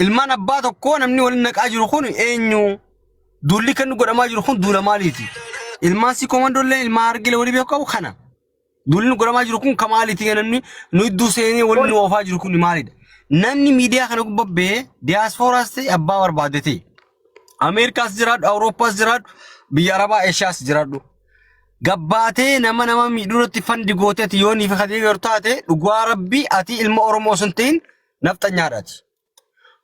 ilmaan abbaa tokko namni waliin naqaa jiru kun eenyu dulli kan godhamaa jiru kun dula maaliiti ilmaan si komandollee ilmaan argile wali beekamu kana dulli godhamaa jiru kun kamaaliiti namni nu iddoo seenee waliin oofaa jiru kun maalidha namni miidiyaa kana gubbee diasporaas ta'e abbaa barbaadate Ameerikaas jiraadhu Awuroopaas jiraadhu biyya Arabaa Eeshiyaas jiraadhu gabbaatee nama miidhuratti fandi gooteeti yoonii fi kadii gartaate dhugaa rabbii ati ilma Oromoo santiin naftanyaadhaati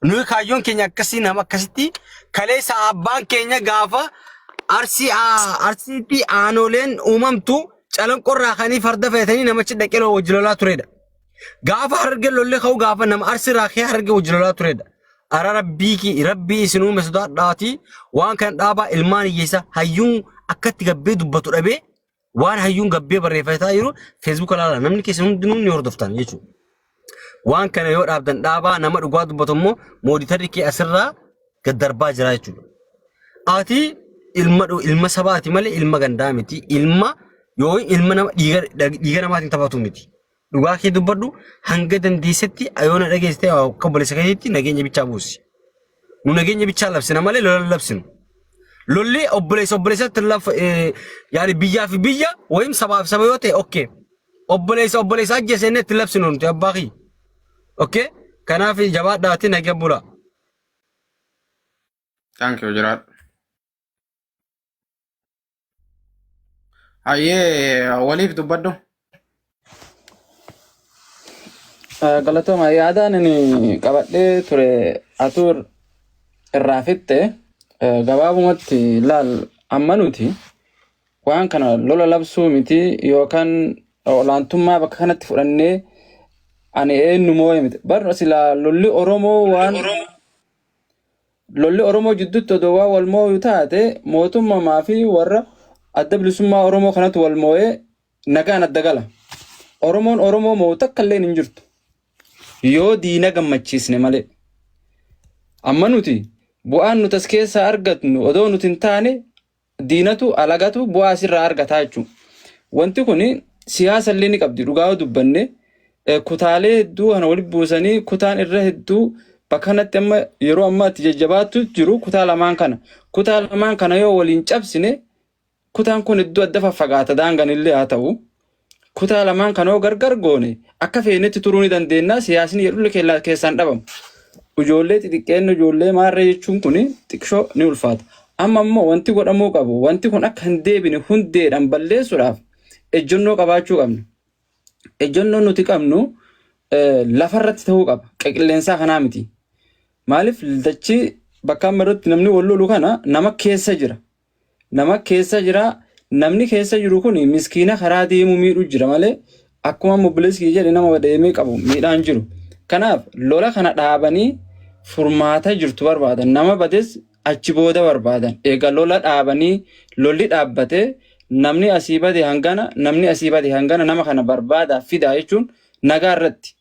nuyi kaayyoon keenya akkasii nama akkasitti kaleessa abbaan keenya gaafa arsiitti aanoleen uumamtu calanqorraa kanii farda feetanii namachi dhaqeloo wajjilolaa turedha gaafa harge lolle ka'u gaafa nama arsiraa kee harge wajjilolaa turedha ara rabbii isinuu mesdaadhaati waan kan dhaabaa ilmaan hiyyeessa hayyuun akkatti gabbee dubbatu dhabe waan hayyuun gabbee barreeffataa jiru Facebook alaala namni keessa hundinuu ni hordoftan jechuudha waan kana yoo dhaabdan dhaabaa nama dhugaa dubbatu immoo mooditarri kee asirraa gad darbaa jira jechuudha ati ilma sabaati malee ilma gandaa miti ilma yoo ilma nama dhiiga namaatiin taphatu miti dhugaa kee dubbadhu hanga dandeessetti ayoona dhageessitee akka obboleessa keetti nageenya bichaa buusi nu nageenya bichaa labsina malee lola labsinu lolli obboleessatti laf yaani biyyaa fi biyya wayim sabaaf saba yoo ta'e okay obboleessa ajjeesennee itti labsinu nuti abbaa kee okay kanaaf jabaadhaati nagee bula thank you Gerard aye waliif dubbadhu galatoma yaadaan ni qabadhee ture atur irraafitte gabaabumatti laal ammanuti waan kana lola labsuu miti yookaan olaantummaa bakka kanatti fudhannee ani eenyu moo'e miti barno sila lolli Oromoo jidduutti odoo waa wal moo'u taate mootummaa fi warra adda bilisummaa Oromoo kanatu wal moo'ee nagaan adda gala Oromoo moo'u takka illee hin jirtu yoo diina gammachiisne malee amma nuti bu'aan nuti as keessaa argatnu odoo nuti hin taane diinatu alagatu bu'aa asirraa argataa jechuudha wanti kun siyaasa illee ni qabdi dhugaa dubbanne kutaalee hedduu kana walitti buusanii kutaan irra hedduu bakka kanatti amma yeroo ammaatti jajjabaatu jiru kutaa lamaan kana yoo waliin cabsine kutaan kun hedduu adda faffagaata daangan illee haa ta'u kutaa lamaan kana yoo gargar goone akka feenetti turuu ni dandeenya siyaasni jedhu keessaan dhabamu ijoollee xixiqqeen ijoollee maarree jechuun kun xiqqoo ni ulfaata amma immoo wanti godhamuu qabu wanti kun akka hin deebine hundeedhaan balleessuudhaaf ejjennoo qabaachuu qabna ejjennoon nuti qabnu lafarratti ta'uu qaba qaqilleensaa kanaa miti maaliif dachi bakka ammaatti namni wal lolu kana nama keessa jira namni keessa jiru kun miskiina karaa deemuu miidhu jira malee akkuma mobilisii jedhe nama deemee qabu miidhaan jiru kanaaf lola kana dhaabanii furmaata jirtu barbaadan nama bades achi booda barbaadan eega lola dhaabanii lolli dhaabbate namni asii bade hangana nama kana barbaada fidaa jechuun nagaa irratti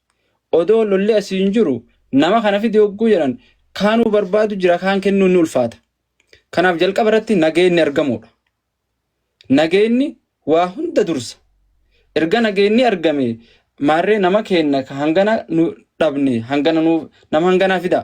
odoo lolli asii hin jiru nama kana fide hogguu jedhan kaanuu barbaadu jira kaan kennuu ni ulfaata kanaaf jalqaba irratti nageenyi argamuudha nageenyi waa hunda dursa erga nageenyi argame maarree nama kenna hangana nu dhabne nama hangana fida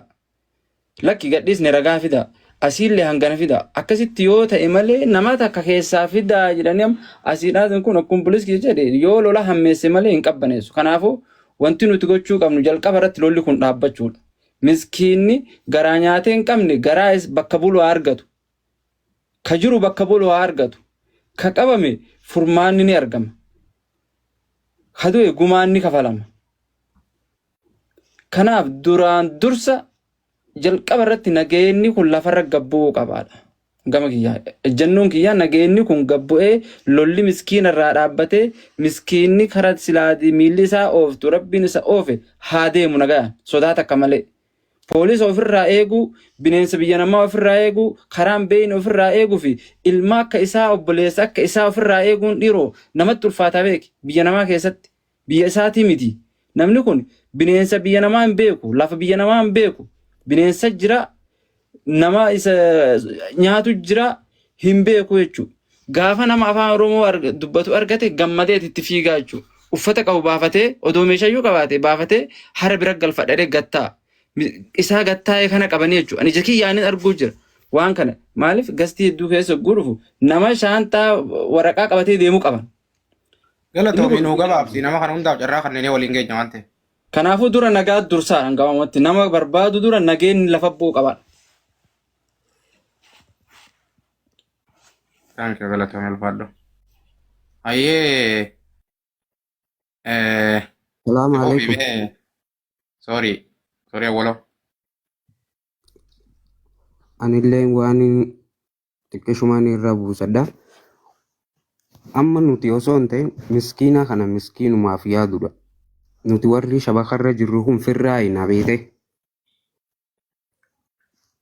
lakki gadhiisne ragaa fida asiillee hangana fida akkasitti yoo ta'e malee nama takka keessaa fida jedhanii asiidhaan kun akkuma pooliskii jedhe yoo lola hammeesse malee hin qabbaneessu kanaafuu wanti nuti gochuu qabnu jalqaba irratti lolli kun dhaabbachuudha miskiinni garaa nyaatee hin qabne garaa bakka buluu argatu ka jiru bakka buluu argatu ka qabame furmaanni ni argama hadu'e gumaan ni kafalama kanaaf duraan dursa jalqaba irratti nageenyi kun lafarra gabbuu qabaadha gama kiyyaa ejjennoon kiyyaa nageenyi kun gabbu'ee lolli miskiina irraa dhaabbatee miskiinni karaa silaadii miilli isaa ooftu rabbiin isa oofe haa deemu nagaan sodaata akka malee poolisa ofirraa eeguu bineensa biyya namaa ofirraa eeguu karaan beeyni ofirraa eeguu fi ilma akka isaa obboleessa akka isaa ofirraa eeguun dhiiroo namatti ulfaataa beeki biyya namaa keessatti biyya isaatii miti namni kun bineensa biyya namaa hin beeku lafa biyya namaa hin beeku bineensa jira nama isa nyaatu jira hin beeku jechuudha gaafa nama afaan Oromoo dubbatu argate gammadee itti fiigaa jechuudha uffata qabu baafatee odoo meeshaayyuu qabaate baafatee hara bira galfadhee gattaa isaa gattaa'ee kana qabanii jechuudha. Ani jakii yaaniin arguu jira waan kana maaliif gastii hedduu keessa gurfu nama shaantaa waraqaa qabatee deemuu qaban. Galatoomi nuu gabaabsi nama kana hundaaf carraa kanneen waliin geenya waan ta'eef. Kanaafuu dura nagaa dursaa hangawamatti nama barbaadu dura nageen lafa bu'u qaban. Thank you galatoomi alfaadho. Ayyee Salaamu alaikum. sorry awwalo. Anillee waan xiqqeeshumaan irraa buusadha. Amma nuti osoo hin ta'in miskiina kana miskiinumaaf yaadudha. Nuti warri shabakarra jirru kun firraa hin beekne.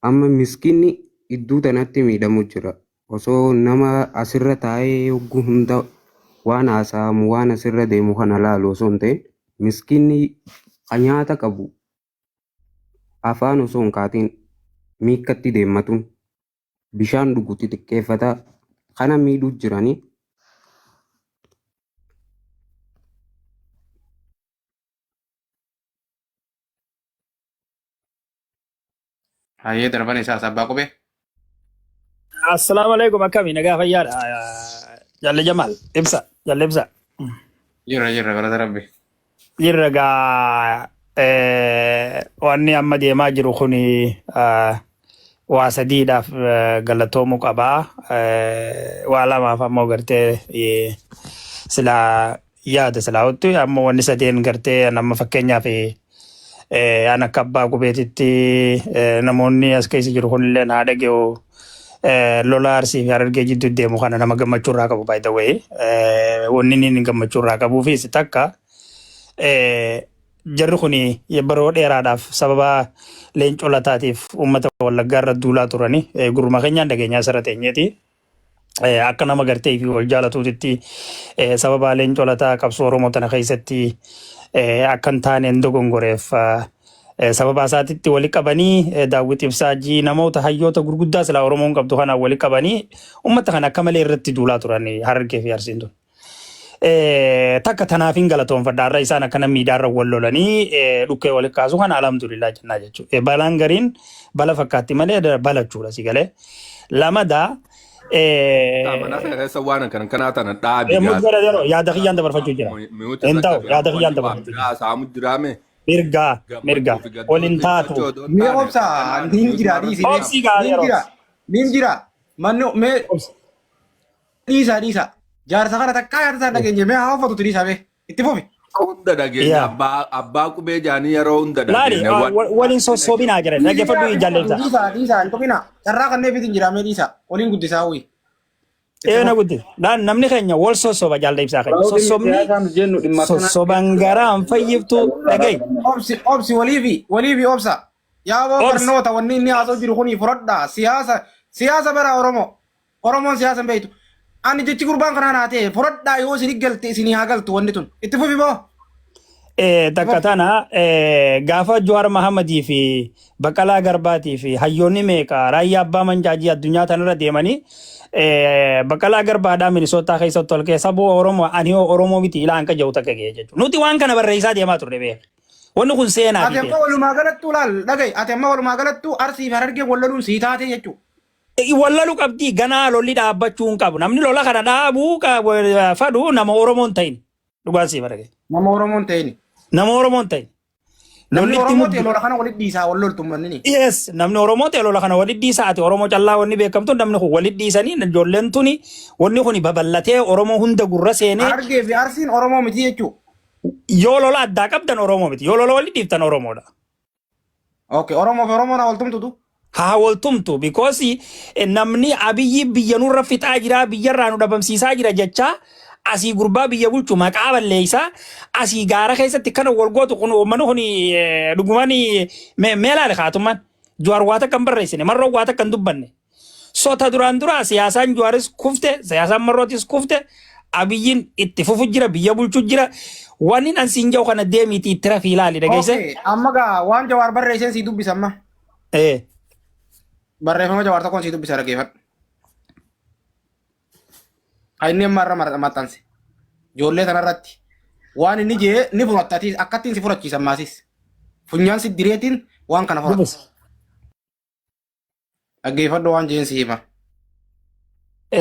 Amma miskiinni iddoo tanatti miidhamu jira. Osoo nama asirra taa'ee hogguu hunda waan haasa'amu waan asirra deemu kana laalu osoo hin ta'in miskiinni nyaata qabu afaan osoo hin kaatiin miikkatti deemmatuun bishaan dhugutti xiqqeeffataa kana miidhuu jiranii. Ayyee darban isaas abbaa qubee. Assalamualaikum akami nagaa fayyaadha. Jalle Jamal ibsa jalle ibsa. Jirra galata rabbi. Jirra gaa wanni amma deemaa jiru kuni waa sadiidhaaf galatoomuu qabaa. Waa lamaaf ammoo gartee silaa yaada silaa hottu ammoo wanni sadeen gartee amma fakkeenyaaf an akka abbaa qubeetitti namoonni as keessa jiru kunillee naa dhaga'u lola Arsii fi Harargee jidduu deemu kana nama gammachuu irraa qabu by the way. Wanni inni gammachuu irraa qabuu fi takka jarri kuni yeroo dheeraadhaaf sababa leencoo lataatiif uummata Wallaggaa irra duulaa turani gurma keenyaan dhageenyaa sirra teenyeeti. Akka nama gartee fi wal jaalatuutitti sababa leencoo lataa qabsoo Oromoo tana keessatti akka hin taaneen dogongoreef sababa isaatitti wali qabanii daawwiti ibsaajii namoota hayyoota gurguddaa silaa Oromoon qabdu kana wali qabanii uummata kana akka malee irratti duulaa turan Harargee fi Arsiin tun. Takka tanaafin galatoonfadha irra isaan akkana miidiyaarra wal lolanii dhukkee wali kaasu kana alhamdulillah jennaa jechuudha. Balaan gariin bala fakkaatti malee balachuudha si galee. Lamada mana keessa waan kana tana dhaabi yaada kiyyaan dabarfachuu jira. Enta'u yaada kiyyaan dabarfachuu jira. Saamu jiraame. Mirga waliin taatu. Mee obsa nin jira dhiisi. Obsi gaarii nin jira manni mee dhiisa. Jaarsa kana takkaa yaada isaa dhageenye mee haa uffatu dhiisa mee itti fufi. Hunda dhageenya abbaa qubee jaanii yeroo hunda dhageenya. Laali waliin sossoobinaa jira dhaggeeffadhu jaalladha. Dhiisa hin tuqina carraa kanneen fitin jira mee dhiisa waliin guddisaa wuyi. Na guddi namni keenya wal sossooba jaalladha ibsaa keenya sossoobni sossoban garaan fayyiftu dhagayi. Obsi waliifi obsa yaaboo barnoota wanni inni haasoo jiru kuni fudhadha siyaasa bara Oromoon siyaasa hin beektu. Ani jechi gurbaan kanaan haa ta'e fudhadhaa yoo isin galte isin haa galtu wanni tun itti fufi moo. Takka tana gaafa Jawaar Mahammadii fi Baqqalaa Garbaatii fi hayyoonni meeqa raayyaa abbaa mancaajii addunyaa tanarra deemanii Baqqalaa Garbaadhaa Minisootaa keessatti ol keessa bu'u Oromoo ani Oromoo miti ilaan ka jiru takka ga'ee jechuudha. Nuti waan kana barreessaa deemaa turre beeku. Wanni kun seenaa ati amma walumaa galattuu laal dhagayi ati amma walumaa galattuu Arsii fi Harargee wal loluun sii taate jechuudha. Wallalu qabdi ganaa lolli dhaabbachuu hin qabu. Namni lola kana dhaabuu fadhu nama Oromoon ta'in. Dhugaan sii barage. Nama Oromoon ta'in. Nama Oromoon ta'in. Namni Oromoo ta'e lola kana walitti dhiisaa wal loltu manni. Yes, namni Oromoo ta'e lola kana walitti dhiisaa ati Oromoo callaa wanni beekamtu namni kun walitti dhiisanii ijoolleen tuni wanni kun babal'atee Oromoo hunda gurra seenee. Harargee fi Arsiin Oromoo miti jechuudha. Yoo lola addaa qabdan Oromoo miti. Yoo lola walitti dhiiftan Oromoodha. Okay, Oromoo fi Oromoon wal tumtutu. Haa wal tumtu because namni Abiyyi biyya nurra fixaa jira biyyarraa nu dhabamsiisaa jira jecha asii gurbaa biyya bulchu maqaa balleessaa asii gaara keessatti kana wal gootu kun uummanni kun dhugumaan meelaale haatummaan Jawaar waa takka hin barreessine marroo waa takka hin dubbanne. Sota duraan dura siyaasaan Jawaaris kufte siyaasaan marrootis kufte Abiyyiin itti fufu jira biyya bulchu jira wanni an siin jiru kana deemiitii itti rafii ilaali dhageesse. Amma gaa waan Jawaar barreesseen sii dubbisamma. Barreeffama Jawaar tokkoon sii dubbisa dhaggeeffadhu. Inni amma irra maxxanse. Ijoollee kanarratti waan inni jee ni fudhattatis akkattiin si fudhachiisan maasis. Funyaan si direetiin waan kana fudhadhu. Dubbis. Dhaggeeffadhu waan jeen si hima.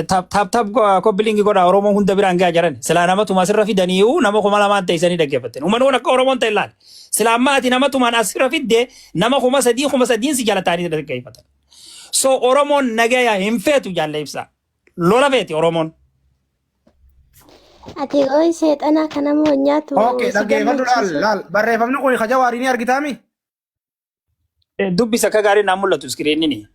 Tap koppilingi godha Oromoo hunda biraan gaa jiran. Silaa namatuma asirra fidaniiru nama kuma lamaan ta'isanii dhaggeeffatten. Uummanni akka Oromoon ta'e ilaali. Silaa ammaati namatumaan asirra fidde nama kuma sadiin si jala ta'anii dhaggeeffatan. So Oromoon nagaya hin feetu jaallee ibsa. Lola feeti Oromoon. Ati ho'i seexanaa kana moo nyaatu? Okay, dhaggeeffadhu laal. Barreeffamni kun Jawaarii ni argitaami? Dubbisa akka gaariin naan mul'atu iskiriinni.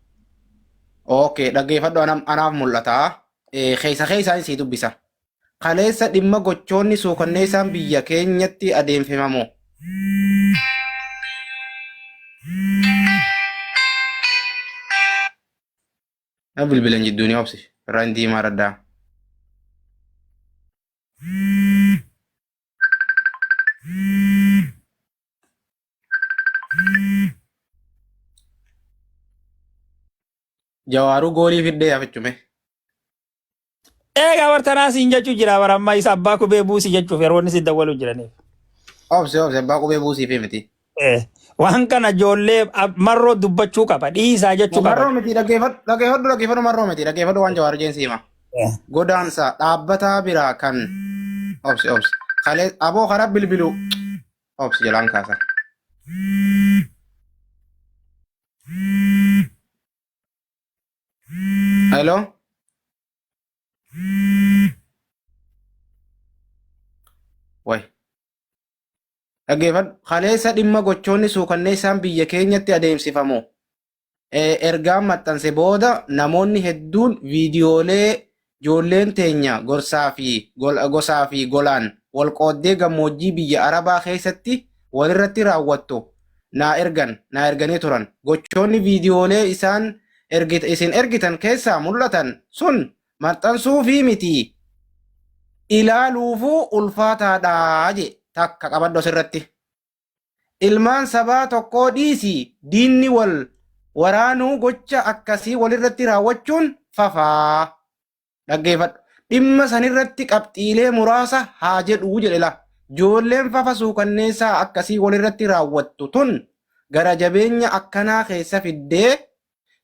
Okay, dhaggeeffadhu anaaf mul'ata. Keessa isii dubbisa. Kaleessa dhimma gochoonni suukanneessaan biyya keenyatti adeemsifamu. Na bilbilan jidduu ni obsi. Irraan diimaa raddaa. Jawaaruu goolii fiddee yaafachume. Egaa wartanaa siin jechuu jira warammaa isa abbaa kubee buusii jechuuf yeroo inni si dawwaluu jiraniif. Obsi abbaa qubee buusii fi miti. Waan kana ijoollee marroo dubbachuu qaba dhiisaa jechuu qaba. Marroo miti dhaggeeffadhu marroo miti dhaggeeffadhu waan Jawaar jeensi hima. Godaansa dhaabbataa biraa kan obsi kalee aboo karaa bilbilu obsi jalaan kaasa. Hello. Way. Dhaggeeffadhu kaleessa dhimma gochoonni suukanneessaan biyya keenyatti adeemsifamu. Ergaan maxxanse booda namoonni hedduun viidiyoolee ijoolleen teenya gosaa fi golaan walqooddee gammoojjii biyya Arabaa keessatti walirratti raawwattu naa erganii turan. Gochoonni viidiyoolee isin ergitan keessaa mul'atan sun maxxansuu fi miti ilaaluufuu ulfaataadhaa je takka qabaddo asirratti. Ilmaan sabaa tokkoo dhiisii diinni wal waraanuu gocha akkasii walirratti raawwachuun fafaa. Dhaggeeffadhu. Dhimma sanirratti qabxiilee muraasa haa jedhuu jedhela. Ijoolleen fafa suukanneessaa akkasii walirratti raawwattu tun gara jabeenya akkanaa keessa fiddee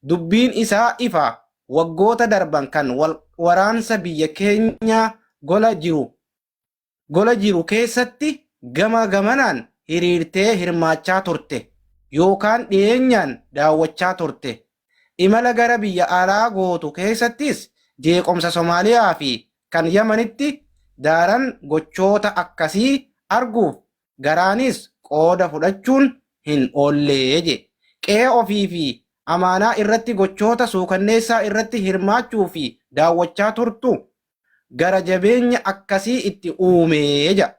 dubbiin isaa ifa waggoota darban kan waraansa biyya keenya gola jiru keessatti gama gamanaan hiriirtee hirmaachaa turte yookaan dhiyeenyaan daawwachaa turte. Imala gara biyya alaa gootu keessattis jeequmsa Somaaliyaa fi kan Yamanitti daaran gochoota akkasii arguuf garaanis qooda fudhachuun hin oollee je. Qe'ee ofii fi amaanaa irratti gochoota suukanneessaa irratti hirmaachuu fi daawwachaa turtu gara jabeenya akkasii itti uumee ja.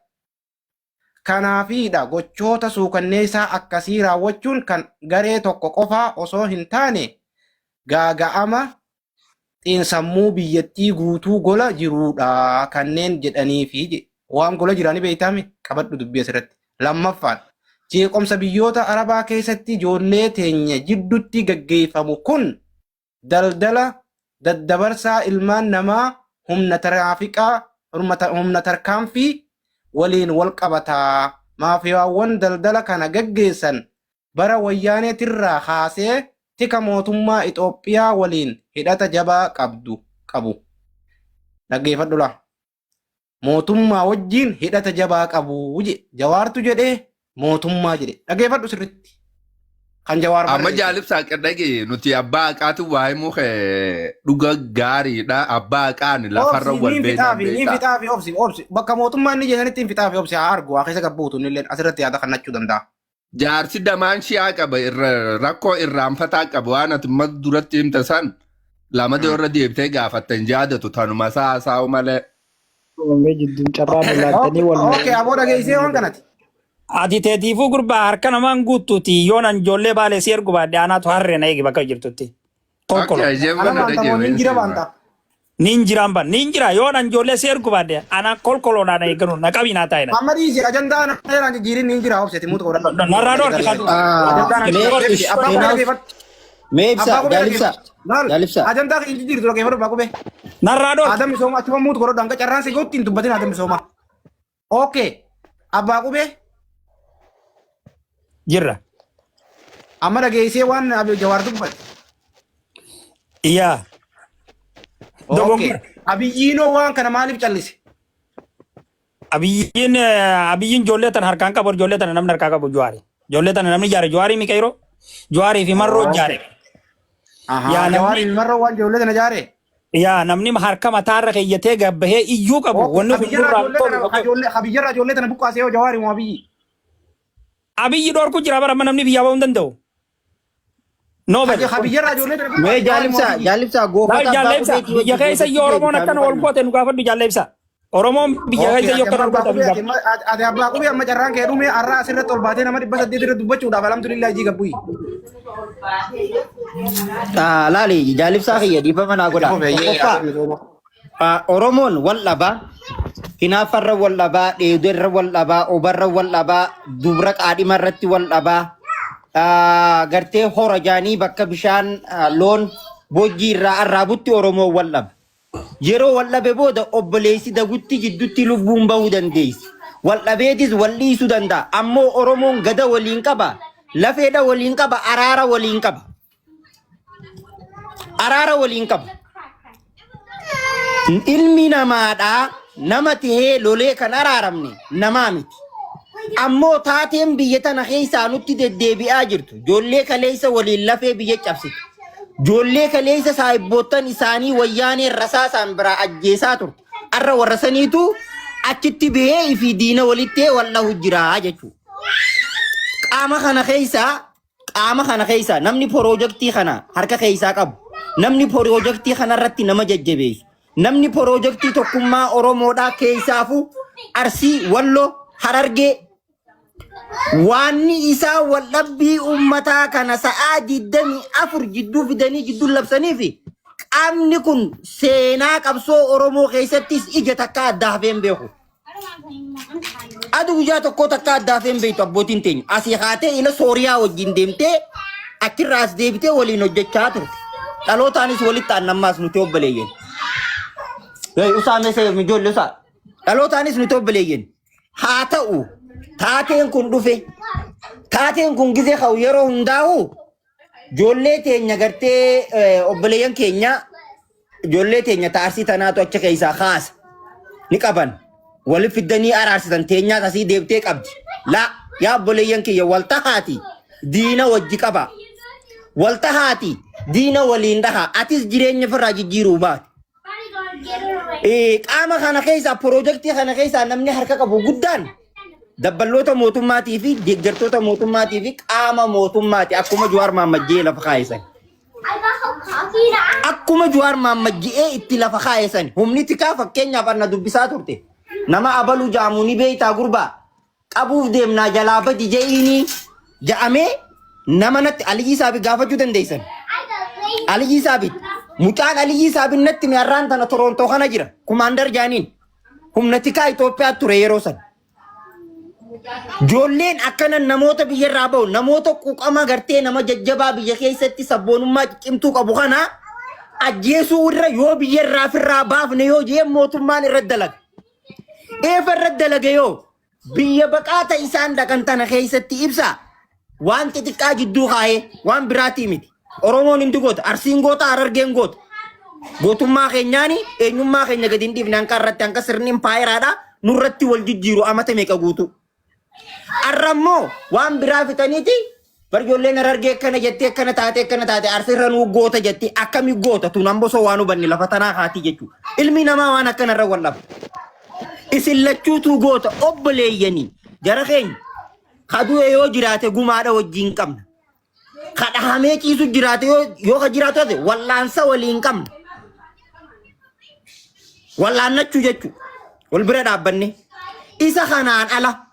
Kanaafiidha gochoota suukanneessaa akkasii raawwachuun kan garee tokko qofaa osoo hin taane gaaga'ama xiinsammuu biyyattii guutuu gola jiruudha kanneen jedhaniifi waan gola jiranii beeytame qabadhu dubbii asirratti. Lammaffaan jeequmsa biyyoota Arabaa keessatti ijoollee teenya jidduutti gaggeeffamu kun daldala daddabarsaa ilmaan namaa humna tarkaanfii waliin wal qabataa. Maafiyaawwan daldala kana gaggeessan bara wayyaaneetirraa kaasee tika mootummaa Itoophiyaa waliin hidhata jabaa qabu. Dhaggeeffadhu laa. Mootummaa wajjin hidhata jabaa qabu Jawaartu jedhee mootummaa jedhe. Dhaggeeffadhu sirritti. Kan Jawaar amma jaalibsaa qadhage nuti abbaa haqaatu waa'ee muka dhuga gaariidha. Abbaa haqaan lafarra wal beekan beeka. Fixaafi obsi. Bakka mootummaan inni jedhanitti fixaafi obsi haa argu. Waa keessa gabbuutu illee asirratti yaada kannachuu danda'a. Jaarsi damaan shi'aa qaba rakkoo irraanfataa qaba waan ati duratti himta san lamada irra deebitee gaafattan jaadatu tanuma saasa'u malee. Jidduun carraa laaltanii wal. Okay, aboo dhageessee waan kanati. Ati teetiifuu gurbaa harka namaan guutuuti yoonan ijoollee baalee si ergu baadde anaatu harree na eegi bakka jirtutti. Ninjira yoonan ijoollee si ergu baadde ana kolkoloodhaan eeganu na qabinaa taa'ina. Amma dhiisi ajandaa na jijjiirin ninjira obseeti muutu godhadha. Narraa dhoorti kan. Meebsa jaalibsa. Ajandaa kan jijjiirtu dhaggeeffadhu baaqubee. Narraa dhoorti. Adam misooma achuma muutu godhadha hanga carraan si gootti hin dubbatin adam misooma. Okay. Abbaa qubee. Jirra. amma dhageessee waan Jawaar dubbate. Yaa. Okay. Abiyyiinoo waan kana maaliif callise? Abiyyiin ijoollee tan harkaan qabu ijoollee tan namni harkaa qabu Jawaari. Ijoollee tan namni jaare Jawaari mi kayroo? Jawaari fi marroo jaare. Jawaari fi marroo waan ijoollee tana jaare. Yaa namni harka mataarra keeyyatee gabbahee iyyuu qabu wanni kun duraan tolu. Abiyyarraa ijoollee tana buqqaasee yoo Jawaari moo Abiyyi? Abiyyi dhoorku jira bara namni biyyaa ba'uu hin danda'u. Nobel. Abiyyarraa ijoollee tana Mee jaalibsaa goofata Jaalleebsa biyya keessa yoo Oromoon akkana ol goote nu gaafadhu jaalleebsa. Oromoon biyya keessa yoo akkana ol goote nu gaafadhu. Ati abbaa qubii amma carraan kee dhume har'a asirratti ol baatee nama 800 irra dubbachuudhaaf alhamdulillah jii gabbuyi. laali jaalibsaa kiyya dhiifama naa godha. Oromoon wal dhabaa, hinaafarra wal dhabaa, dheedarra wal dhabaa, obarra wal dhabaa, dubra qaadhima irratti wal dhabaa, gartee hora jaanii bakka bishaan loon bojjii irraa arraabutti Oromoo wal dhaba. Yeroo wal dhabe booda obboleessi dagutti jidduutti lubbuun bahuu dandeessi. Wal dhabeetis wal dhiisuu danda'a. Ammoo Oromoon gada waliin qaba, lafeedha waliin qaba, araara waliin qaba. Araara waliin qaba. Ilmi namaadhaa nama tahee lolee kan araaramne namaa miti. Ammoo taateen biyya tana keessaa nutti deddeebi'aa jirtu. Ijoollee kaleessa waliin lafee biyya cabsite. Ijoollee kaleessa saayibboottan isaanii wayyaanee rasaasaan biraa ajjeesaa turte. Arra warra saniitu achitti bahee fi diina walitti wal dhahu jira jechuudha. Qaama kana keessaa namni piroojeektii kana harka keessaa qabu. Namni piroojeektii kanarratti nama jajjabeessu. Namni piroojeektii tokkummaa Oromoodhaa keessaafu Arsii, Walloo, Harargee waanni isaa waldhabbii uummataa kana sa'aa 24 jidduu fidanii jidduu labsanii fi qaamni kun seenaa qabsoo Oromoo keessattis ija takka addaa hafeen beeku. Adu guyyaa tokko takka addaa hafeen beektu abbootiin teenya. Asii haatee ila Sooriyaa wajjin deemtee achirraa as deebitee waliin hojjechaa turte. Dhalootaanis walitti aannammaas nuti obboleeyyen. Usaamee seef ijoollee usaa. Dhalootaanis nuti obboleeyyen. Haa ta'u taateen kun dhufe. Taateen kun gizee ka'u yeroo hundaa'u ijoollee teenya gartee obboleeyyan keenya ijoollee teenya taarsii tanaatu acha keessaa kaasa. Ni qaban. Waliif fiddanii araarsitan teenyaas asii deebitee qabdi. Yaa obboleeyyan kiyya waltahaati diina wajji qaba. Waltahaati diina waliin dhaha. Atis jireenya firraa jijjiiruu baate. Qaama kana keessaa piroojeektii kana keessaa namni harka qabu guddaan dabballoota mootummaatii fi deeggartoota mootummaatii fi qaama mootummaati akkuma Jawaar Mohaammed lafa kaa'isan. Akkuma Jawaar Mohaammed itti lafa kaa'isan humni tikaa fakkeenyaaf anna dubbisaa turte. Nama abaluu jaamu ni beeytaa gurbaa qabuuf deemnaa jalaa badi je'iini ja'amee nama natti Aliyyi Saabii gaafachuu dandeessan. Aliyyi Saabii mucaan Aliyyi Saabii natti mi'arraan tana Torontoo kana jira. Kumaandar jaaniin humna tikaa Itoophiyaa ture yeroo san. Ijoolleen akkana namoota biyyarraa bahu namoota quuqama gartee nama jajjabaa biyya keessatti sabboonummaa cimtuu qabu kana ajjeesuu irra yoo biyyarraa firraa baafne yoo jee mootummaan irra dalaga. Eefa irra dalaga yoo biyya baqaata isaan dhaqan tana keessatti ibsa waan xixiqqaa jidduu kaa'ee waan biraatii miti. Oromoon hindi goota, Arsiin goota, Harargeen goota. Gootummaa keenyaani eenyummaa keenya gadi hin dhiifne hanqa irratti hanqa sirni impaayiraadha nurratti wal jijjiiru amata meeqa guutu. Arrammoo waan biraa fitaniiti barjoolleen Harargee akkana jettee akkana taate Arsiirra nuu goota jettee akkami goota tun hambosoo waan hubanne lafa tanaa haati jechuudha. Ilmi namaa waan akkanarra wal dhabu. Isin lachuutu goota obboleeyyanii jara keenya kaduu yoo jiraate gumaadha wajjin qabna. Kadhahamee ciisu jiraate yoo ka jiraatu wallaansa waliin qabna. Wallaannachuu jechuudha. Wal bira dhaabbanne. Isa kanaan ala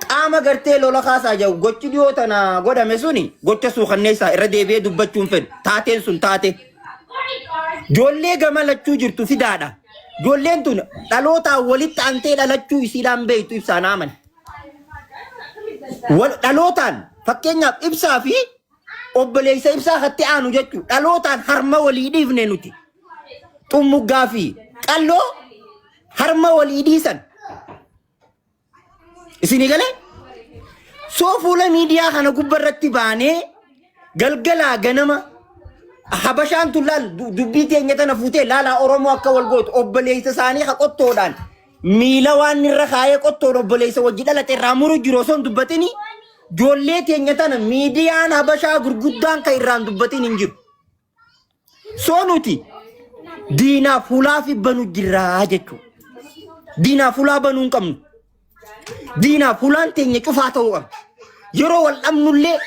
qaama gartee lola kaasaa jiru gochi dhiyoo tana godhame suni gocha suukanneessaa irra deebi'ee dubbachuun fedhu. Taateen sun taate. Ijoollee gama lachuu jirtu fidaadha. Ijoolleen tun dhalootaan walitti aantee dhalachuu isiidhaan beektu ibsaan aman. Dhalootaan fakkeenyaaf ibsaa fi obboleessa ibsaa hatti aanu jechuudha. Dhalootaan harma walii dhiifne nuti. Xummuggaa fi qalloo harma walii dhiisan. Isin galee? Soo fuula miidiyaa kana gubbarratti baanee galgala ganama habashaan tullal dubbii teenya tana fuutee laala oromoo akka wal gootu obboleessa isaanii ka qottoodhaan miila waan irra kaayee qottoon obboleessa wajji dhalate irraa muru jiru osoo hin dubbatini joollee teenya tana miidiyaan habashaa gurguddaan kan irraan dubbatin hin jiru. Soo nuti diinaa fuulaa fi banu jirraa jechuudha. Diinaa fuulaa banuu hin qabnu. Diinaa fuulaan teenya cufaa ta'uu qabna. Yeroo wal dhabnullee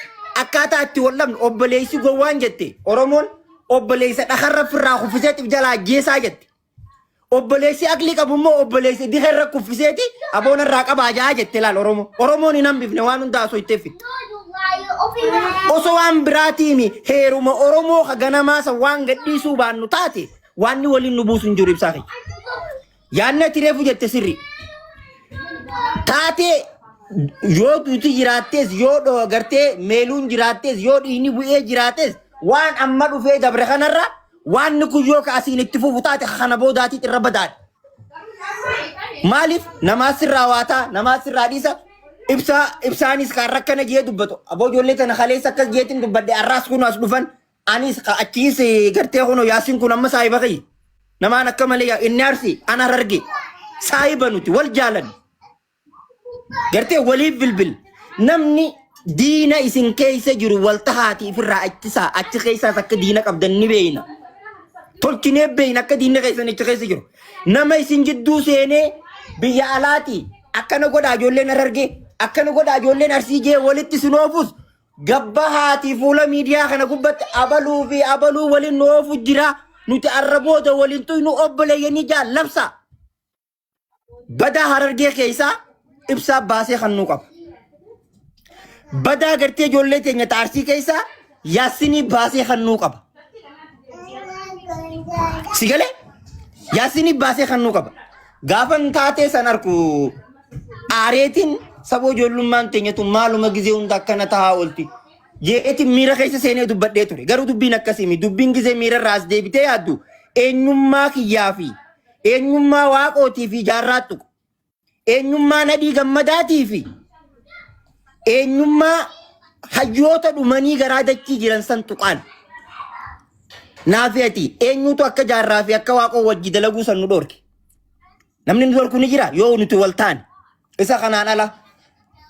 akkaataa itti wal dhabnu obboleessi gowwaan jette Oromoon obboleessa dhakarra firraa kuffiseetiif jalaa ajjeesaa jette. Obboleessi aqlii qabu immoo obboleessi dhiharra kuffiseeti aboona irraa qabaa jaa jette laal Oromoo. Oromoon hin hambifne waan hundaa osoo itti fitte. Osoo waan biraatiimi heeruma Oromoo ka ganamaasa waan gadhiisuu baannu taate waan waliin nu buusu hin jiru ibsaa keenya. Yaanna tireefu jette sirri. Taate yoo duuti jiraattees yoo gartee meeluun jiraattees yoo dhiini bu'ee jiraattees waan amma dhufee dabre kanarra waan kun yoo kaasiin itti fufu taate kana boodaatiit irra badaadha. Maaliif namaa sirraa waataa namaa sirraa dhiisa ibsaanis kan rakkana jee dubbatu aboo ijoollee tana kaleessa akkas jeetiin dubbadde arraas kun as dhufan anis achiis gartee kuno yaasiin kun amma saayiba qayi namaan akka malee inni arsi ana arge saayiba nuti wal jaalan gartee waliif bilbil namni diina isin keessa jiru wal tahaati ifirraa achisaa achi keessaas akka diina qabdan ni beeyna tolchinee beeyna akka diina keessan achi keessa jiru nama isin jidduu seenee biyya alaati akkana godhaa ijoolleen arge akkana godhaa ijoolleen arsii jee walitti sinoofus gabba haati fuula miidiyaa kana gubbatti abaluu fi abaluu waliin noofu jira nuti arrabooda waliin tuynu obboleeyyanii jaallabsa badaa Harargee keessaa ibsaa baasee kan nu qaba. Badaa gartee ijoollee teenya Arsii keessaa Yaasinii baasee kan nu qaba. Sigalee Yaasinii baasee kan nu qaba. Gaafan taatee san arku aareetiin saboo ijoollummaan teenyatu maaluma gizee hunda akkana tahaa oolti. Jeetiin miira keessa seenee dubbadhee ture. Garuu dubbiin akkasimi dubbiin gizee miira irraas deebitee yaaddu eenyummaa kiyyaa fi eenyummaa waaqootii fi jaarraattu. Eenyummaa nadhii gammadaatii fi eenyummaa hayyoota dhumanii garaa dachii jiran san tuqaan. Naafeeti eenyutu akka jaarraa fi akka waaqoo wajji dalaguu san nu dhorke. Namni nu dhorku ni jira yoo nuti wal taane. Isa kanaan ala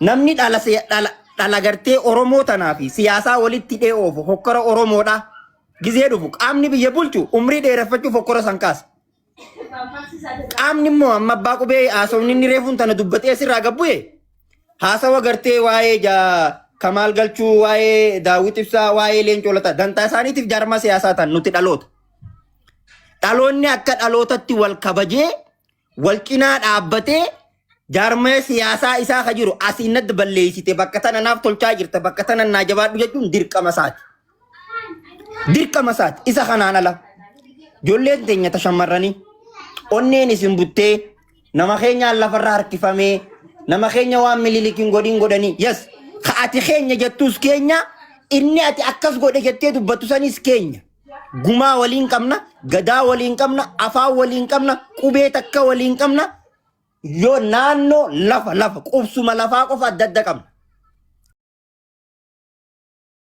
namni dhala gartee Oromoo tanaa fi siyaasaa walitti hidhee oofu hokkora Oromoodha. Gizee dhufu qaamni biyya bulchu umrii dheereffachuuf hokkora san kaasa. Qaamni immoo amma abbaa qubee haasawni inni reefuun tana dubbatee sirraa gabbu'e haasawa gartee waa'ee Kamaal Galchuu waa'ee Daawit Ibsaa waa'ee Leencoo Lataa dantaa isaaniitiif jaarmaa siyaasaa tan nuti dhaloota. Dhaloonni akka dhalootatti wal kabajee wal cinaa dhaabbatee jaarmaa siyaasaa isaa ka jiru asiin nadda balleessite bakka tana naaf tolchaa jirta bakka tana naa jabaadhu jechuun dirqama isaati. Dirqama isaati isa kanaan ala ijoolleen teenya tashammarranii onneen isin buttee nama keenyaan lafarraa harkifamee nama keenya waan mililikiin godhanii yes ka ati keenya jettus keenya inni ati akkas godhe jettee dubbattu sanis keenya gumaa waliin qabna gadaa waliin qabna afaan waliin qabna qubee takka waliin qabna yoo naannoo lafa qubsuma lafaa qofa adda adda qabna